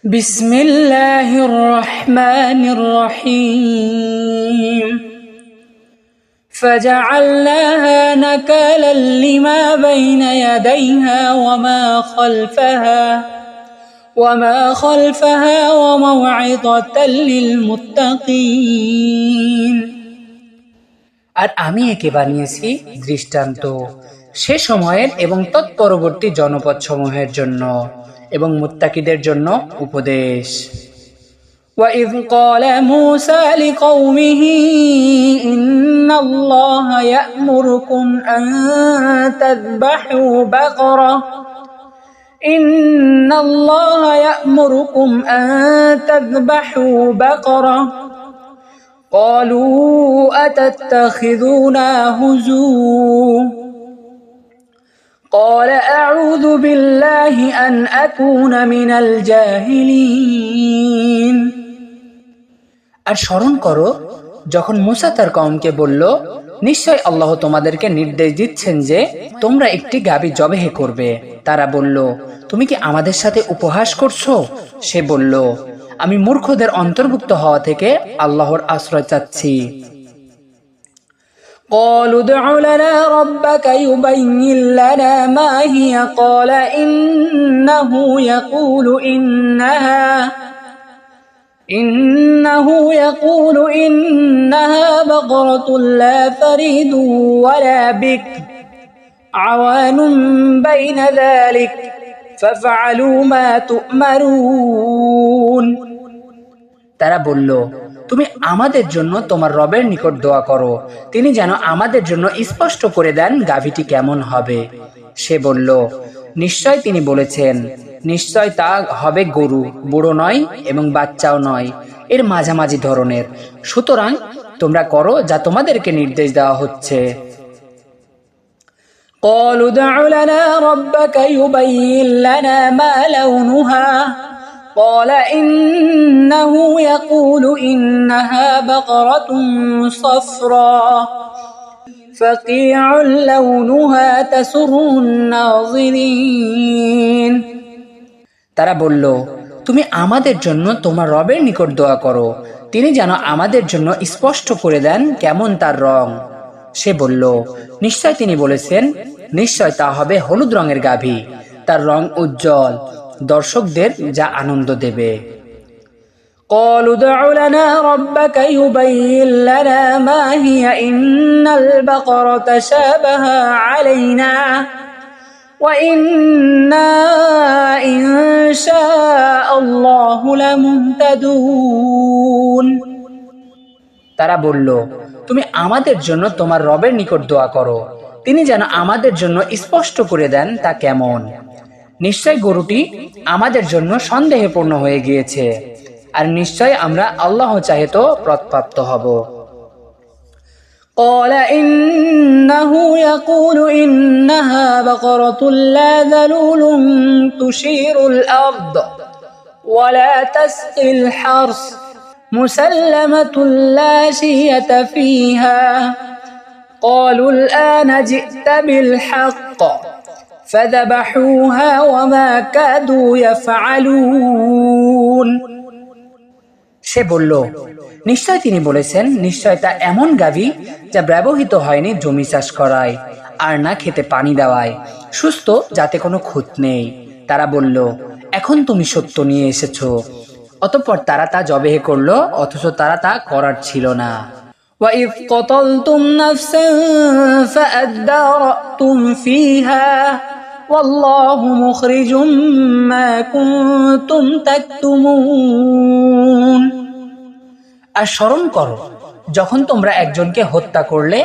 بسم الله الرحمن الرحيم فجعلناها نكالا لما بين يديها وما خلفها وموعظة للمتقين আর আমি একে বানিয়েছি দৃষ্টান্ত সে সময়ের এবং তৎপরবর্তী জনপদ সমূহের জন্য এবং মুত্তাকিদের জন্য উপদেশ। وَإِذْ قَالَ مُوسَى لِقَوْمِهِ إِنَّ اللَّهَ يَأْمُرُكُمْ أَن تَذْبَحُوا بَقَرَةً قَالُوا أَتَتَّخِذُونَا هُزُوًا قال أعوذ بالله أن أكون من الجاهلين আর স্মরণ করো যখন মুসা তার কওমকে বলল, নিশ্চয় আল্লাহ তোমাদেরকে নির্দেশ দিচ্ছেন যে তোমরা একটি গাভী জবেহ করবে। তারা বলল, তুমি কি আমাদের সাথে উপহাস করছো? সে বলল, আমি মূর্খদের অন্তর্ভুক্ত হওয়া থেকে আল্লাহর আশ্রয় চাচ্ছি। قالوا ادع لنا ربك يبين لنا ما هي قال إنه يقول إنها بقرة لا فريد ولا بكر عوان بين ذلك فافعلوا ما تؤمرون তারা বলল, তুমি আমাদের জন্য তোমার রবের নিকট দোয়া করো, তিনি যেন আমাদের জন্য স্পষ্ট করে দেন গাভীটি কেমন হবে। সে বলল, নিশ্চয় তিনি বলেছেন, নিশ্চয় তা হবে গরু, বুড়ো নয় এবং বাচ্চাও নয়, এর মাঝামাঝি ধরনের। সুতরাং তোমরা করো যা তোমাদেরকে নির্দেশ দেওয়া হচ্ছে। قالوا ادع لنا ربك يبين لنا ما لونها قال إنه يقول إنها بقرة صفراء فقيع لونها تسر الناظرين তারা বলল, তুমি আমাদের জন্য তোমার রবের নিকট দোয়া করো, তিনি যেন আমাদের জন্য স্পষ্ট করে দেন কেমন তার রং। সে বলল, নিশ্চয় তিনি বলেছেন, নিশ্চয় তা হবে হলুদ রঙের গাভী, তার রং উজ্জ্বল, দর্শকদের যা আনন্দ দেবে। قالوا ادع لنا ربك يبين لنا ما هي إن البقرة شابه علينا وإنا إن شاء الله لمهتدون তারা বলল, তুমি আমাদের জন্য তোমার রবের নিকট দোয়া করো, তিনি যেন আমাদের জন্য স্পষ্ট করে দেন তা কেমন। নিশ্চয় গরুটি আমাদের জন্য সন্দেহপূর্ণ হয়ে গিয়েছে, আর নিশ্চয় আমরা আল্লাহ চাহে তো প্রৎপ্রাপ্ত হব। قال إنه يقول إنها بقرة لا ذلول تثير الأرض ولا تسقي الحرث مسلمة لا شية فيها قالوا الآن جئت بالحق فذبحوها وما كادوا يفعلون সে বলল, নিশ্চয় তিনি বলেছেন, নিশ্চয় তা এমন গাভী যা ব্যবহৃত হয়নি জমি চাষ করায় আর না খেতে পানি দেওয়ায়, সুস্থ, যাতে কোনো খুঁত নেই। তারা বলল, এখন তুমি সত্য নিয়ে এসেছো। অতঃপর তারা তা জবেহ করলো, অথচ তারা তা করার ছিল না। وَإِذْ قَتَلْتُمْ نَفْسًا فَأَدَّارَأْتُمْ فِيهَا وَاللَّهُ مُخْرِجٌ مَا كُنْتُمْ تَكْتُمُونَ আর স্মরণ করো যখন তোমরা একজনকে হত্যা করলে,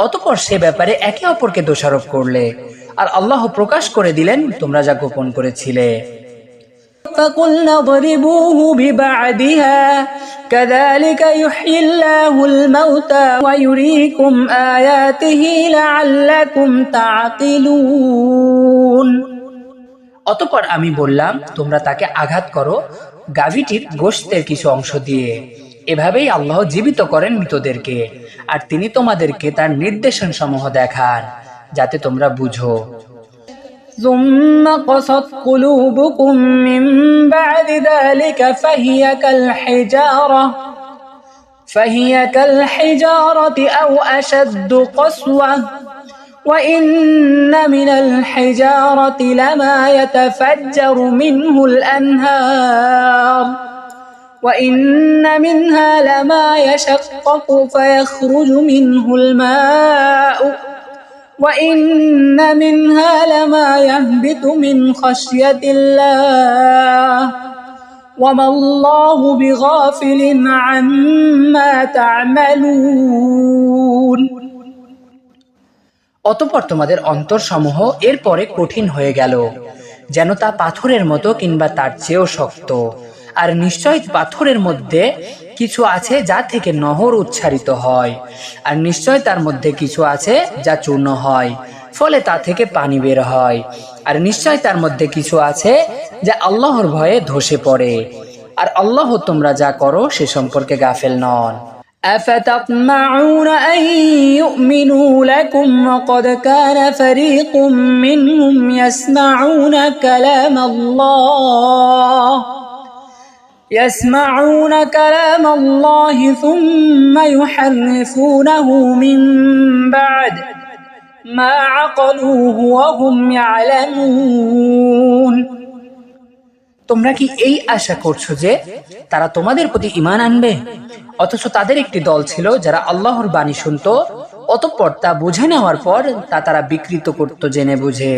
অতঃপর সে ব্যাপারে একে অপরকে দোষারোপ করলে, আর আল্লাহ প্রকাশ করে দিলেন তোমরা যা গোপন করেছিলে। فَقُلْنَا اضْرِبُوهُ بِبَعْضِهَا كَذَلِكَ يُحْيِي اللَّهُ الْمَوْتَى وَيُرِيكُمْ آيَاتِهِ لَعَلَّكُمْ تَعْقِلُونَ অতঃপর আমি বললাম, তোমরা তাকে আঘাত করো গাভীটির গোশতের কিছু অংশ দিয়ে, এভাবেই আল্লাহ জীবিত করেন মৃতদেরকে, আর তিনি তোমাদেরকে তার নির্দেশন সমূহ দেখান যাতে তোমরা বুঝো। ثم قست قلوبكم من بعد ذلك فهي كالحجارة أو أشد قسوة وإن من الحجارة لما يتفجر منه الأنهار وإن منها لما يشقق فيخرج منه الماء وإن منها لما يهبط من خشية الله وما الله بغافل عما تعملون। অতঃপর তোমাদের অন্তরসমূহ এরপরে কঠিন হয়ে গেল, যেন তা পাথরের মতো কিংবা তার চেয়েও শক্ত। আর নিশ্চয় পাথরের মধ্যে কিছু আছে যা থেকে নহর উচ্ছারিত হয়, আর নিশ্চয় তার মধ্যে কিছু আছে যা চূর্ণ হয়, ফলে তা থেকে পানি বের হয়। আর নিশ্চয় তার মধ্যে কিছু আছে যা আল্লাহর ভয়ে ধসে পড়ে। আর আল্লাহ তোমরা যা করো সে সম্পর্কে গাফেল নন। أفتطمعون أن يؤمنوا لكم وقد كان فريق منهم يسمعون كلام الله ثم يحرفونه من بعد ما عقلوه وهم يعلمون। তোমরা কি এই আশা করছো যে তারা তোমাদের প্রতি ঈমান আনবে? অথচ তাদের একটি দল ছিল যারা আল্লাহর বাণী শুনতো, অতঃপর তা বুঝে নেওয়ার পর তা তারা বিকৃত করত জেনে বুঝে।